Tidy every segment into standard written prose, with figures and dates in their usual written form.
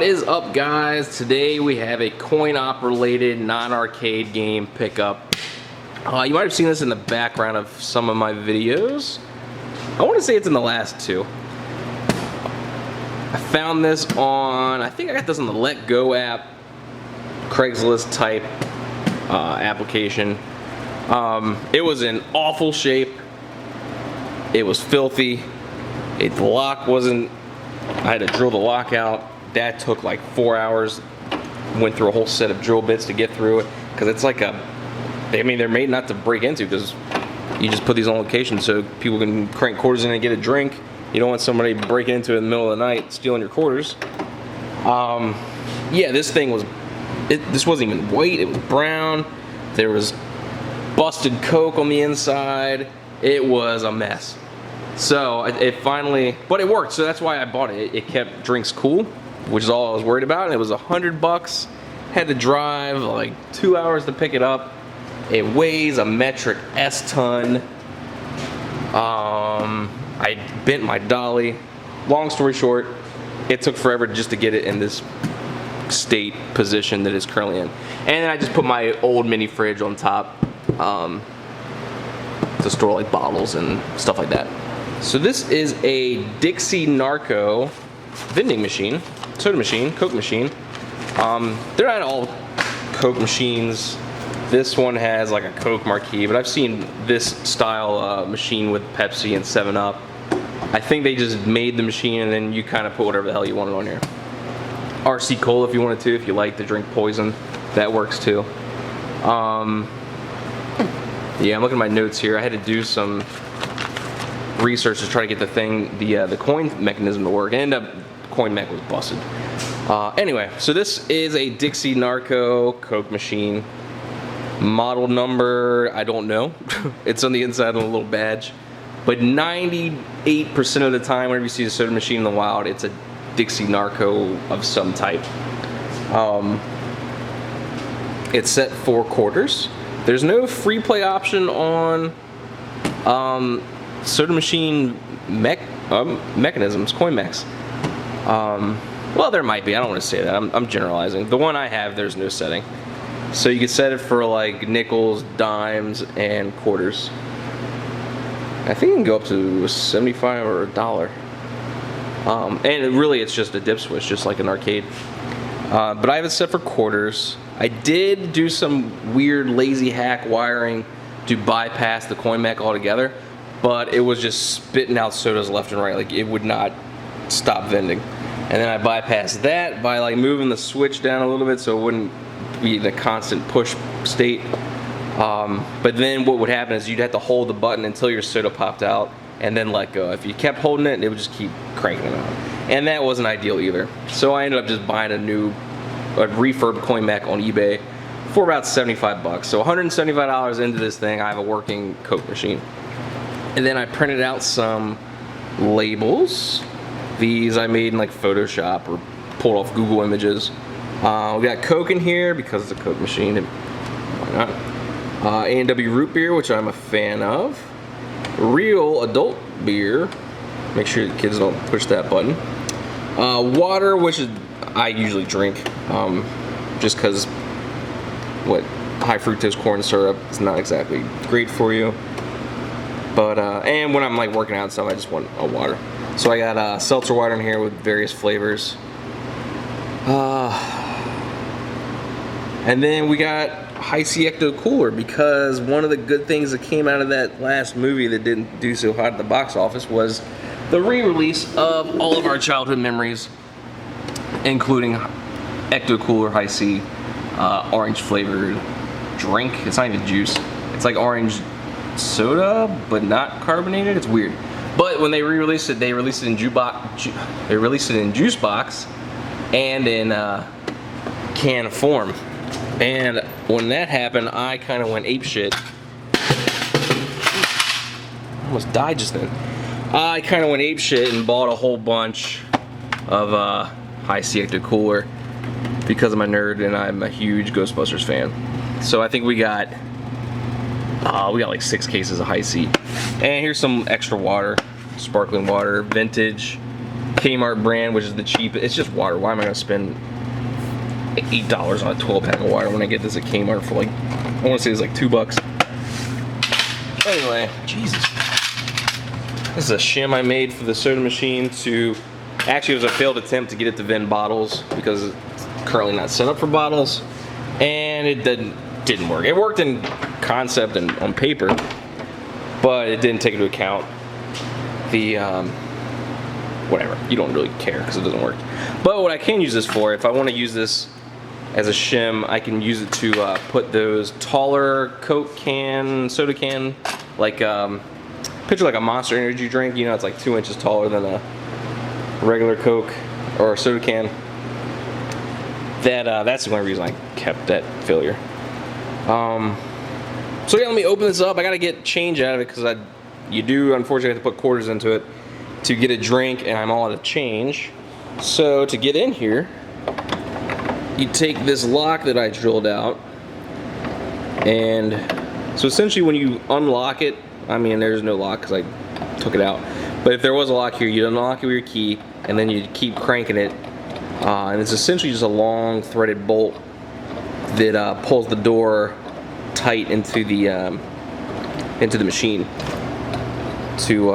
What is up, guys? Today we have a coin-op related non-arcade game pickup. You might have seen this in the background of some of my videos. I want to say it's in the last two. I found this on, I think I got this on the Let Go app, Craigslist type application. It was in awful shape. It was filthy. The lock wasn't, I had to drill the lock out. That took like 4 hours. Went through a whole set of drill bits to get through it, because it's like a, I mean, they're made not to break into, because you just put these on location so people can crank quarters in and get a drink. You don't want somebody breaking into it in the middle of the night stealing your quarters. Yeah, this thing was, this wasn't even white, it was brown. There was busted Coke on the inside. It was a mess. So it finally, but it worked, so that's why I bought it. It kept drinks cool, which is all I was worried about. And it was $100. Had to drive like 2 hours to pick it up. It weighs a metric S-ton. I bent my dolly. Long story short, it took forever just to get it in this state position that it's currently in. And then I just put my old mini fridge on top to store like bottles and stuff like that. So this is a Dixie Narco vending machine, soda machine, Coke machine. They're not all Coke machines. This one has like a Coke marquee, but I've seen this style machine with Pepsi and 7-Up. I think they just made the machine and then you kind of put whatever the hell you wanted on here. RC Cola if you wanted to, if you like to drink poison, that works too. Yeah, I'm looking at my notes here. I had to do some research to try to get the thing, the coin mechanism to work. And the coin mech was busted. Anyway, so this is a Dixie Narco Coke machine. Model number, I don't know. It's on the inside of a little badge. But 98% of the time, whenever you see a soda machine in the wild, it's a Dixie Narco of some type. It's set for quarters. There's no free play option on soda machine mechanisms, coin mechs. Well, there might be. I don't want to say that. I'm generalizing. The one I have, there's no setting. So you can set it for like nickels, dimes, and quarters. I think you can go up to 75 or $1. And really, it's just a dip switch, just like an arcade. But I have it set for quarters. I did do some weird lazy hack wiring to bypass the coin mech altogether, but it was just spitting out sodas left and right. Like, it would not stop vending. And then I bypassed that by like moving the switch down a little bit so it wouldn't be in a constant push state. But then what would happen is you'd have to hold the button until your soda popped out and then let go. If you kept holding it, it would just keep cranking it out. And that wasn't ideal either. So I ended up just buying a refurb coin mech on eBay for about 75 bucks. So $175 into this thing, I have a working Coke machine. And then I printed out some labels. These I made in like Photoshop or pulled off Google Images. We got Coke in here because it's a Coke machine. Why not? A&W root beer, which I'm a fan of. Real adult beer. Make sure the kids don't push that button. Water, which is I usually drink, just because high fructose corn syrup is not exactly great for you. But and when I'm like working out and stuff, I just want a water. So I got seltzer water in here with various flavors. And then we got Hi-C Ecto Cooler, because one of the good things that came out of that last movie that didn't do so hot at the box office was the re-release of all of our childhood memories, including Ecto Cooler Hi-C orange flavored drink. It's not even juice. It's like orange soda, but not carbonated. It's weird. But when they re-released it, they released it in juice box and in can form. And when that happened, I kind of went apeshit. Almost died just then. I kind of went apeshit and bought a whole bunch of Hi-C Ecto Cooler because I'm a nerd and I'm a huge Ghostbusters fan. So I think we got like 6 cases of Hi-C. And here's some extra water, sparkling water, vintage. Kmart brand, which is the cheapest. It's just water. Why am I gonna spend $8 on a 12-pack of water when I get this at Kmart for like, I want to say it's like $2. Anyway, Jesus. This is a shim I made for the soda machine to, actually it was a failed attempt to get it to vend bottles because it's currently not set up for bottles, and it didn't work. It worked in concept and on paper, but it didn't take into account the, whatever. You don't really care because it doesn't work. But what I can use this for, if I want to use this as a shim, I can use it to put those taller Coke can, soda can, like picture like a Monster Energy drink. You know, it's like 2 inches taller than a regular Coke or a soda can. That's the only reason I kept that failure. So yeah, let me open this up. I gotta get change out of it because you do unfortunately have to put quarters into it to get a drink, and I'm all out of change. So to get in here, you take this lock that I drilled out, and so essentially when you unlock it, I mean there's no lock because I took it out, but if there was a lock here, you unlock it with your key and then you keep cranking it, and it's essentially just a long threaded bolt that pulls the door tight into the machine to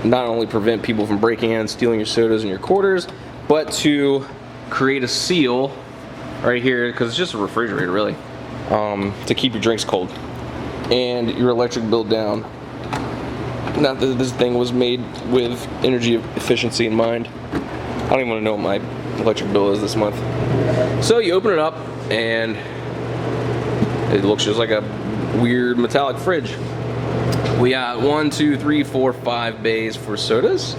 not only prevent people from breaking in and stealing your sodas and your quarters, but to create a seal right here, because it's just a refrigerator really, to keep your drinks cold and your electric bill down. Not that this thing was made with energy efficiency in mind. I don't even want to know what my electric bill is this month. So you open it up and it looks just like a weird metallic fridge. We got 1, 2, 3, 4, 5 bays for sodas.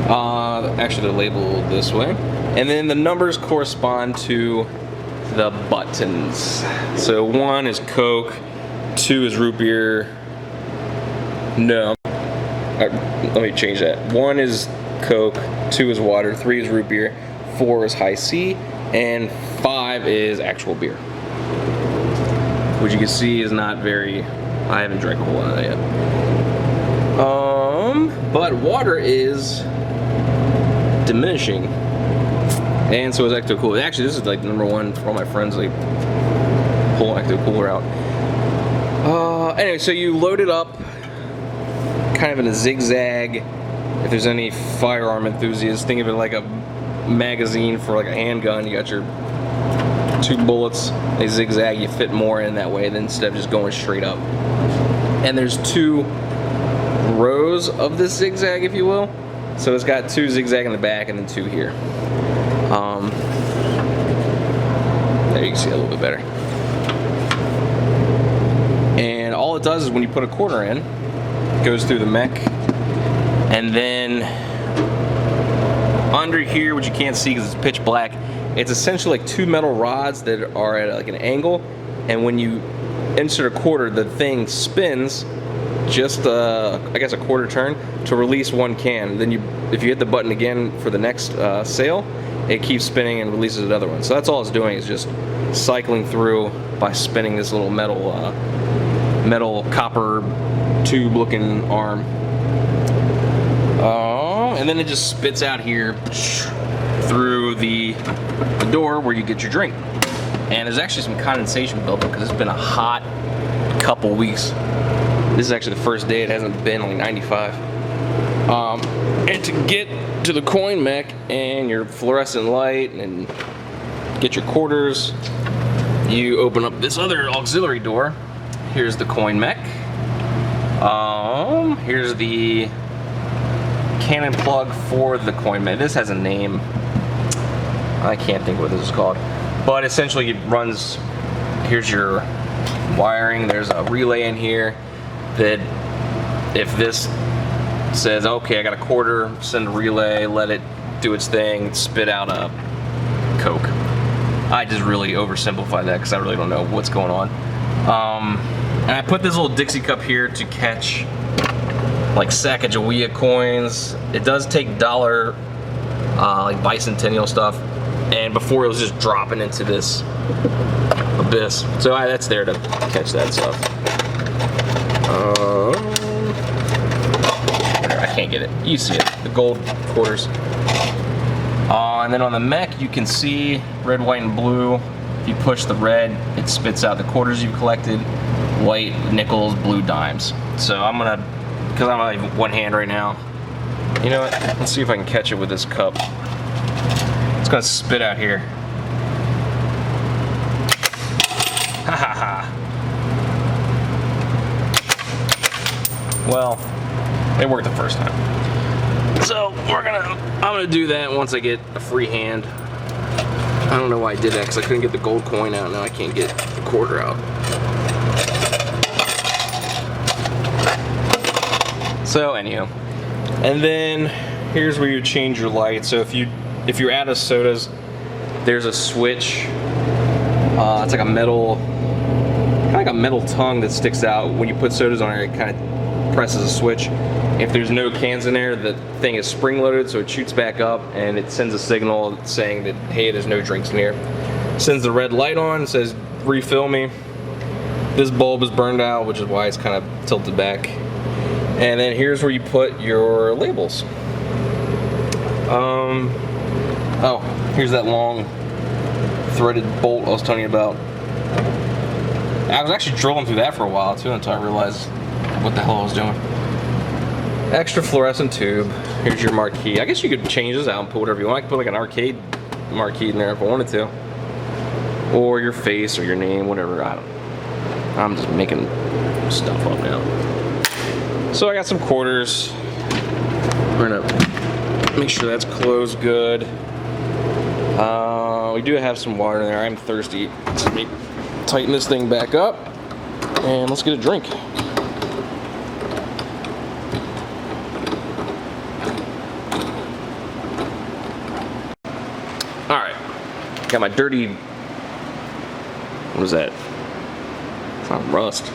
Actually they're labeled this way. And then the numbers correspond to the buttons. So 1 is Coke, 2 is root beer. No, let me change that. 1 is Coke, 2 is water, 3 is root beer, 4 is high C, and 5 is actual beer. Which you can see is not very, I haven't drank a whole lot of that yet. But water is diminishing. And so is Ecto Cooler. Actually, this is like number 1 for all my friends, like pull Ecto Cooler out. Anyway, so you load it up kind of in a zigzag. If there's any firearm enthusiasts, think of it like a magazine for like a handgun. You got your 2 bullets, they zigzag, you fit more in that way than instead of just going straight up. And there's 2 rows of this zigzag, if you will. So it's got 2 zigzag in the back and then 2 here. There you can see it a little bit better. And all it does is when you put a quarter in, it goes through the mech, and then under here, which you can't see because it's pitch black, it's essentially like 2 metal rods that are at like an angle, and when you insert a quarter, the thing spins just I guess a quarter turn to release 1 can. Then if you hit the button again for the next sale, it keeps spinning and releases another one. So that's all it's doing, is just cycling through by spinning this little metal copper tube looking arm. And then it just spits out here through the door where you get your drink. And there's actually some condensation built up because it's been a hot couple weeks. This is actually the first day it hasn't been like 95. And to get to the coin mech and your fluorescent light and get your quarters, you open up this other auxiliary door. Here's the coin mech. Here's the cannon plug for the coin mech. This has a name. I can't think what this is called. But essentially it runs, here's your wiring. There's a relay in here that if this says, okay, I got a quarter, send a relay, let it do its thing, spit out a Coke. I just really oversimplified that because I really don't know what's going on. And I put this little Dixie cup here to catch like Sacagawea coins. It does take dollar, like bicentennial stuff, and before it was just dropping into this abyss. So that's there to catch that stuff. I can't get it. it. You see it, the gold quarters. And then on the mech, you can see red, white, and blue. If you push the red, it spits out the quarters you've collected. White, nickels, blue, dimes. So I'm gonna, because I'm on one hand right now. You know what? Let's see if I can catch it with this cup. It's gonna spit out here. Ha ha ha. Well, it worked the first time. So I'm gonna do that once I get a free hand. I don't know why I did that, because I couldn't get the gold coin out. Now I can't get the quarter out. So anyhow, and then here's where you change your light. So if you're out of sodas, there's a switch. It's like a metal, kind of like a metal tongue that sticks out. When you put sodas on it, it kind of presses a switch. If there's no cans in there, the thing is spring loaded, so it shoots back up and it sends a signal saying that, hey, there's no drinks in here. Sends the red light on, says refill me. This bulb is burned out, which is why it's kind of tilted back. And then here's where you put your labels. Oh, here's that long threaded bolt I was telling you about. I was actually drilling through that for a while too until I realized what the hell I was doing. Extra fluorescent tube. Here's your marquee. I guess you could change this out and put whatever you want. I could put like an arcade marquee in there if I wanted to. Or your face or your name, whatever. I don't know. I'm just making stuff up now. So I got some quarters. We're gonna make sure that's closed good. We do have some water in there. I'm thirsty. So let me tighten this thing back up and let's get a drink. Alright. Got my dirty, what is that? It's not rust.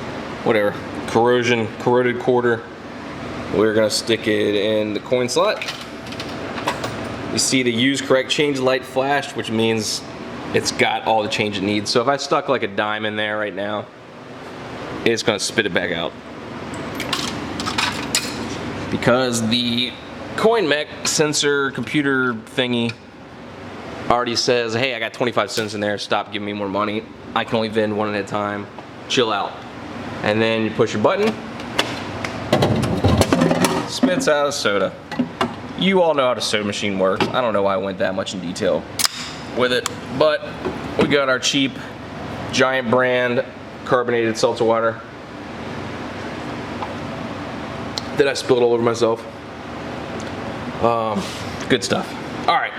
Whatever. Corroded quarter. We're gonna stick it in the coin slot. You see the use correct change light flashed, which means it's got all the change it needs. So if I stuck like a dime in there right now, it's gonna spit it back out. Because the coin mech sensor computer thingy already says, hey, I got 25 cents in there, stop giving me more money. I can only vend one at a time, chill out. And then you push your button, spits out a soda. You all know how the soda machine works. I don't know why I went that much in detail with it, but we got our cheap Giant brand carbonated seltzer water. Then I spilled all over myself. Good stuff. All right.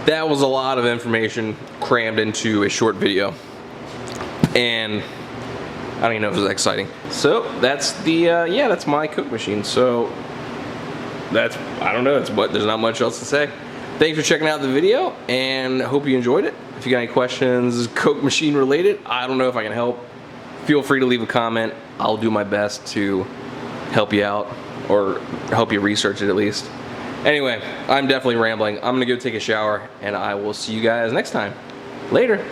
That was a lot of information crammed into a short video, and I don't even know if it was exciting. So that's the yeah, that's my Coke machine. So that's, I don't know, there's not much else to say. Thanks for checking out the video, and I hope you enjoyed it. If you got any questions Coke machine related, I don't know if I can help, feel free to leave a comment. I'll do my best to help you out, or help you research it at least. Anyway, I'm definitely rambling. I'm gonna go take a shower, and I will see you guys next time. Later.